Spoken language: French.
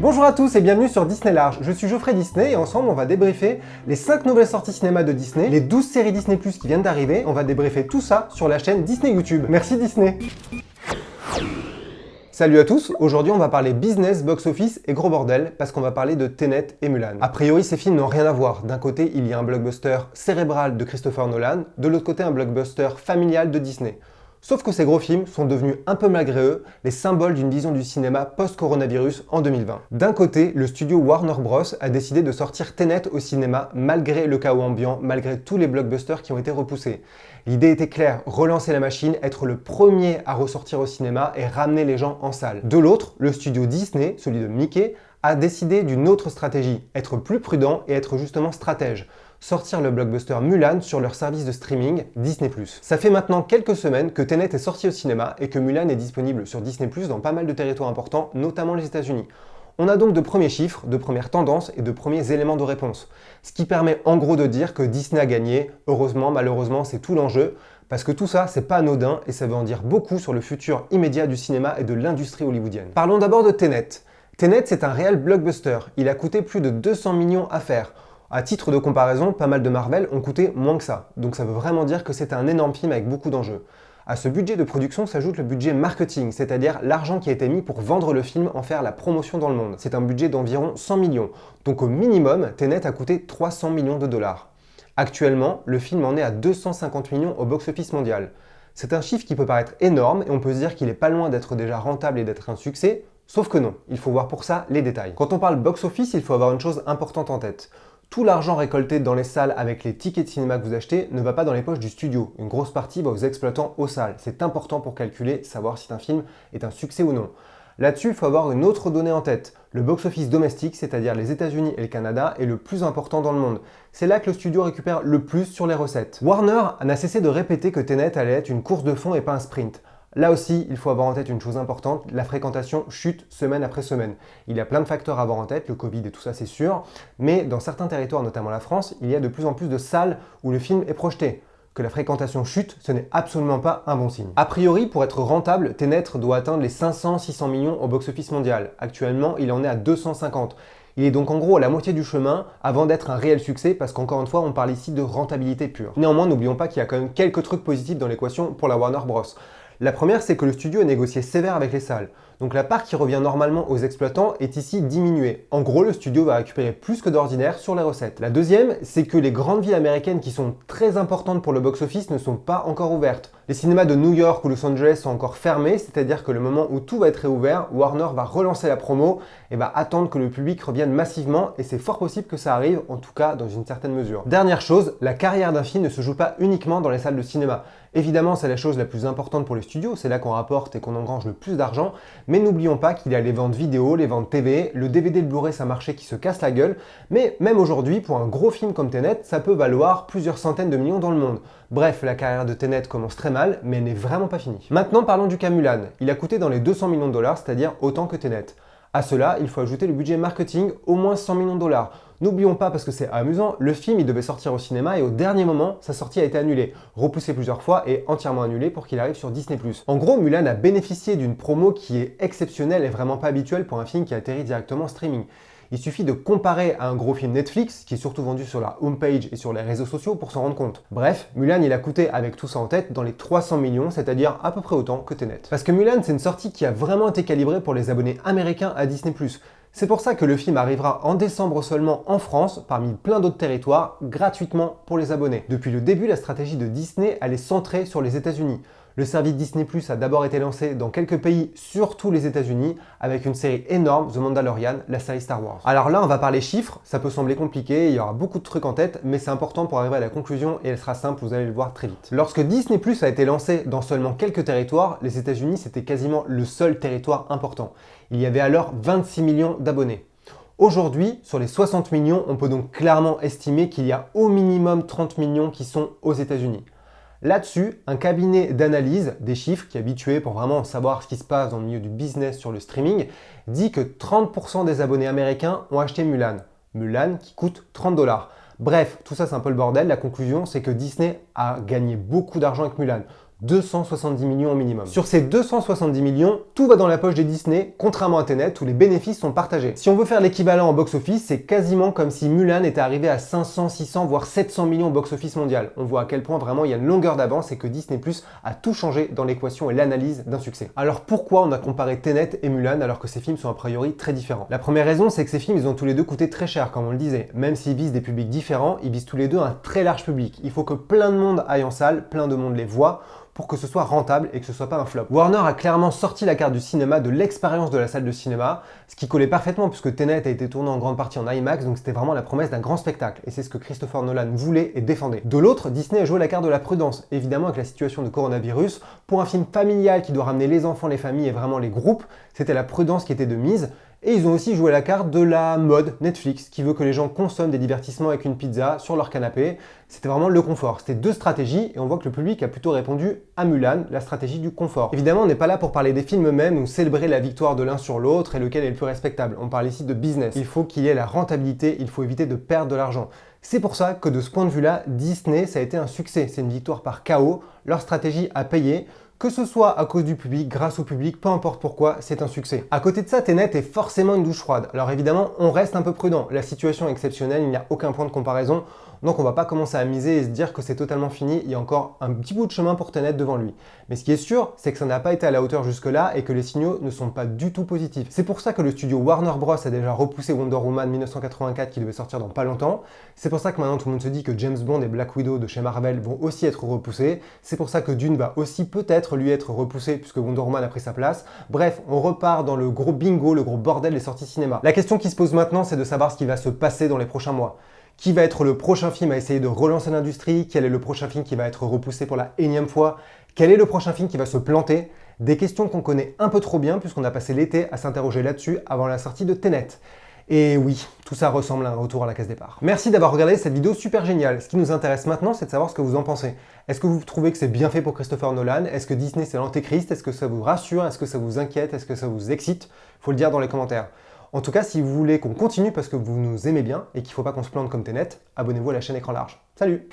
Bonjour à tous et bienvenue sur Disney Large, je suis Geoffrey Disney et ensemble on va débriefer les 5 nouvelles sorties cinéma de Disney, les 12 séries Disney+ qui viennent d'arriver, on va débriefer tout ça sur la chaîne Disney YouTube. Merci Disney. Salut à tous, aujourd'hui on va parler business, box-office et gros bordel parce qu'on va parler de Tenet et Mulan. A priori ces films n'ont rien à voir, d'un côté il y a un blockbuster cérébral de Christopher Nolan, de l'autre côté un blockbuster familial de Disney. Sauf que ces gros films sont devenus un peu malgré eux les symboles d'une vision du cinéma post-coronavirus en 2020. D'un côté, le studio Warner Bros a décidé de sortir Tenet au cinéma malgré le chaos ambiant, malgré tous les blockbusters qui ont été repoussés. L'idée était claire, relancer la machine, être le premier à ressortir au cinéma et ramener les gens en salle. De l'autre, le studio Disney, celui de Mickey, a décidé d'une autre stratégie, être plus prudent et être justement stratège. Sortir le blockbuster Mulan sur leur service de streaming Disney+. Ça fait maintenant quelques semaines que Tenet est sorti au cinéma et que Mulan est disponible sur Disney+ dans pas mal de territoires importants, notamment les États-Unis. On a donc de premiers chiffres, de premières tendances et de premiers éléments de réponse. Ce qui permet en gros de dire que Disney a gagné. Heureusement, malheureusement, c'est tout l'enjeu. Parce que tout ça, c'est pas anodin et ça veut en dire beaucoup sur le futur immédiat du cinéma et de l'industrie hollywoodienne. Parlons d'abord de Tenet. Tenet, c'est un réel blockbuster. Il a coûté plus de 200 millions à faire. À titre de comparaison, pas mal de Marvel ont coûté moins que ça. Donc ça veut vraiment dire que c'est un énorme film avec beaucoup d'enjeux. À ce budget de production s'ajoute le budget marketing, c'est-à-dire l'argent qui a été mis pour vendre le film, en faire la promotion dans le monde. C'est un budget d'environ 100 millions. Donc au minimum, Tenet a coûté 300 millions de dollars. Actuellement, le film en est à 250 millions au box-office mondial. C'est un chiffre qui peut paraître énorme et on peut se dire qu'il est pas loin d'être déjà rentable et d'être un succès, sauf que non, il faut voir pour ça les détails. Quand on parle box-office, il faut avoir une chose importante en tête. Tout l'argent récolté dans les salles avec les tickets de cinéma que vous achetez ne va pas dans les poches du studio. Une grosse partie va aux exploitants aux salles. C'est important pour calculer, savoir si un film est un succès ou non. Là-dessus, il faut avoir une autre donnée en tête. Le box-office domestique, c'est-à-dire les États-Unis et le Canada, est le plus important dans le monde. C'est là que le studio récupère le plus sur les recettes. Warner n'a cessé de répéter que Tenet allait être une course de fond et pas un sprint. Là aussi, il faut avoir en tête une chose importante, la fréquentation chute semaine après semaine. Il y a plein de facteurs à avoir en tête, le Covid et tout ça c'est sûr, mais dans certains territoires, notamment la France, il y a de plus en plus de salles où le film est projeté. Que la fréquentation chute, ce n'est absolument pas un bon signe. A priori, pour être rentable, Tenet doit atteindre les 500-600 millions au box-office mondial. Actuellement, il en est à 250. Il est donc en gros à la moitié du chemin avant d'être un réel succès parce qu'encore une fois, on parle ici de rentabilité pure. Néanmoins, n'oublions pas qu'il y a quand même quelques trucs positifs dans l'équation pour la Warner Bros. La première, c'est que le studio a négocié sévère avec les salles. Donc la part qui revient normalement aux exploitants est ici diminuée. En gros, le studio va récupérer plus que d'ordinaire sur les recettes. La deuxième, c'est que les grandes villes américaines qui sont très importantes pour le box-office ne sont pas encore ouvertes. Les cinémas de New York ou Los Angeles sont encore fermés, c'est-à-dire que le moment où tout va être réouvert, Warner va relancer la promo et va attendre que le public revienne massivement et c'est fort possible que ça arrive, en tout cas dans une certaine mesure. Dernière chose, la carrière d'un film ne se joue pas uniquement dans les salles de cinéma. Évidemment, c'est la chose la plus importante pour les studios, c'est là qu'on rapporte et qu'on engrange le plus d'argent, mais n'oublions pas qu'il y a les ventes vidéo, les ventes TV, le DVD et le Blu-ray, c'est un marché qui se casse la gueule, mais même aujourd'hui, pour un gros film comme Tenet, ça peut valoir plusieurs centaines de millions dans le monde. Bref, la carrière de Tenet commence très mal, mais elle n'est vraiment pas finie. Maintenant, parlons du cas Mulan. Il a coûté dans les 200 millions de dollars, c'est-à-dire autant que Tenet. À cela, il faut ajouter le budget marketing, au moins 100 millions de dollars. N'oublions pas, parce que c'est amusant, le film il devait sortir au cinéma et au dernier moment, sa sortie a été annulée, repoussée plusieurs fois et entièrement annulée pour qu'il arrive sur Disney+. En gros, Mulan a bénéficié d'une promo qui est exceptionnelle et vraiment pas habituelle pour un film qui atterrit directement en streaming. Il suffit de comparer à un gros film Netflix, qui est surtout vendu sur la homepage et sur les réseaux sociaux pour s'en rendre compte. Bref, Mulan il a coûté, avec tout ça en tête, dans les 300 millions, c'est-à-dire à peu près autant que Tenet. Parce que Mulan c'est une sortie qui a vraiment été calibrée pour les abonnés américains à Disney+. C'est pour ça que le film arrivera en décembre seulement en France, parmi plein d'autres territoires, gratuitement pour les abonnés. Depuis le début, la stratégie de Disney, elle est centrée sur les États-Unis. Le service Disney+ a d'abord été lancé dans quelques pays, surtout les États-Unis, avec une série énorme, The Mandalorian, la série Star Wars. Alors là, on va parler chiffres, ça peut sembler compliqué, il y aura beaucoup de trucs en tête, mais c'est important pour arriver à la conclusion et elle sera simple, vous allez le voir très vite. Lorsque Disney+ a été lancé dans seulement quelques territoires, les États-Unis c'était quasiment le seul territoire important. Il y avait alors 26 millions d'abonnés. Aujourd'hui, sur les 60 millions, on peut donc clairement estimer qu'il y a au minimum 30 millions qui sont aux États-Unis. Là-dessus, un cabinet d'analyse des chiffres qui est habitué pour vraiment savoir ce qui se passe dans le milieu du business sur le streaming dit que 30% des abonnés américains ont acheté Mulan. Mulan qui coûte 30 $. Bref, tout ça c'est un peu le bordel. La conclusion c'est que Disney a gagné beaucoup d'argent avec Mulan. 270 millions au minimum. Sur ces 270 millions, tout va dans la poche des Disney, contrairement à Tenet où les bénéfices sont partagés. Si on veut faire l'équivalent en box-office, c'est quasiment comme si Mulan était arrivé à 500, 600, voire 700 millions au box-office mondial. On voit à quel point vraiment il y a une longueur d'avance et que Disney+ a tout changé dans l'équation et l'analyse d'un succès. Alors pourquoi on a comparé Tenet et Mulan alors que ces films sont a priori très différents? La première raison, c'est que ces films, ils ont tous les deux coûté très cher, comme on le disait. Même s'ils visent des publics différents, ils visent tous les deux un très large public. Il faut que plein de monde aille en salle, plein de monde les voit, pour que ce soit rentable et que ce soit pas un flop. Warner a clairement sorti la carte du cinéma de l'expérience de la salle de cinéma, ce qui collait parfaitement puisque Tenet a été tourné en grande partie en IMAX, donc c'était vraiment la promesse d'un grand spectacle, et c'est ce que Christopher Nolan voulait et défendait. De l'autre, Disney a joué la carte de la prudence, évidemment avec la situation de coronavirus. Pour un film familial qui doit ramener les enfants, les familles et vraiment les groupes, c'était la prudence qui était de mise. Et ils ont aussi joué la carte de la mode Netflix, qui veut que les gens consomment des divertissements avec une pizza sur leur canapé. C'était vraiment le confort. C'était deux stratégies et on voit que le public a plutôt répondu à Mulan, la stratégie du confort. Évidemment, on n'est pas là pour parler des films eux-mêmes ou célébrer la victoire de l'un sur l'autre et lequel est le plus respectable. On parle ici de business. Il faut qu'il y ait la rentabilité, il faut éviter de perdre de l'argent. C'est pour ça que de ce point de vue-là, Disney, ça a été un succès. C'est une victoire par KO. Leur stratégie a payé. Que ce soit à cause du public, grâce au public, peu importe pourquoi, c'est un succès. À côté de ça, Tenet est forcément une douche froide. Alors évidemment, on reste un peu prudent. La situation est exceptionnelle, il n'y a aucun point de comparaison. Donc on va pas commencer à miser et se dire que c'est totalement fini. Il y a encore un petit bout de chemin pour Tenet devant lui. Mais ce qui est sûr, c'est que ça n'a pas été à la hauteur jusque-là et que les signaux ne sont pas du tout positifs. C'est pour ça que le studio Warner Bros a déjà repoussé Wonder Woman 1984 qui devait sortir dans pas longtemps. C'est pour ça que maintenant tout le monde se dit que James Bond et Black Widow de chez Marvel vont aussi être repoussés. C'est pour ça que Dune va aussi peut-être lui être repoussé puisque Wonder Woman a pris sa place. Bref, on repart dans le gros bingo, le gros bordel des sorties cinéma. La question qui se pose maintenant, c'est de savoir ce qui va se passer dans les prochains mois. Qui va être le prochain film à essayer de relancer l'industrie? Quel est le prochain film qui va être repoussé pour la énième fois? Quel est le prochain film qui va se planter? Des questions qu'on connaît un peu trop bien puisqu'on a passé l'été à s'interroger là-dessus avant la sortie de Tenet. Et oui, tout ça ressemble à un retour à la case départ. Merci d'avoir regardé cette vidéo super géniale. Ce qui nous intéresse maintenant, c'est de savoir ce que vous en pensez. Est-ce que vous trouvez que c'est bien fait pour Christopher Nolan? Est-ce que Disney c'est l'antéchrist? Est-ce que ça vous rassure? Est-ce que ça vous inquiète? Est-ce que ça vous excite? Faut le dire dans les commentaires. En tout cas, si vous voulez qu'on continue parce que vous nous aimez bien et qu'il ne faut pas qu'on se plante comme Tenet, abonnez-vous à la chaîne Écran Large. Salut!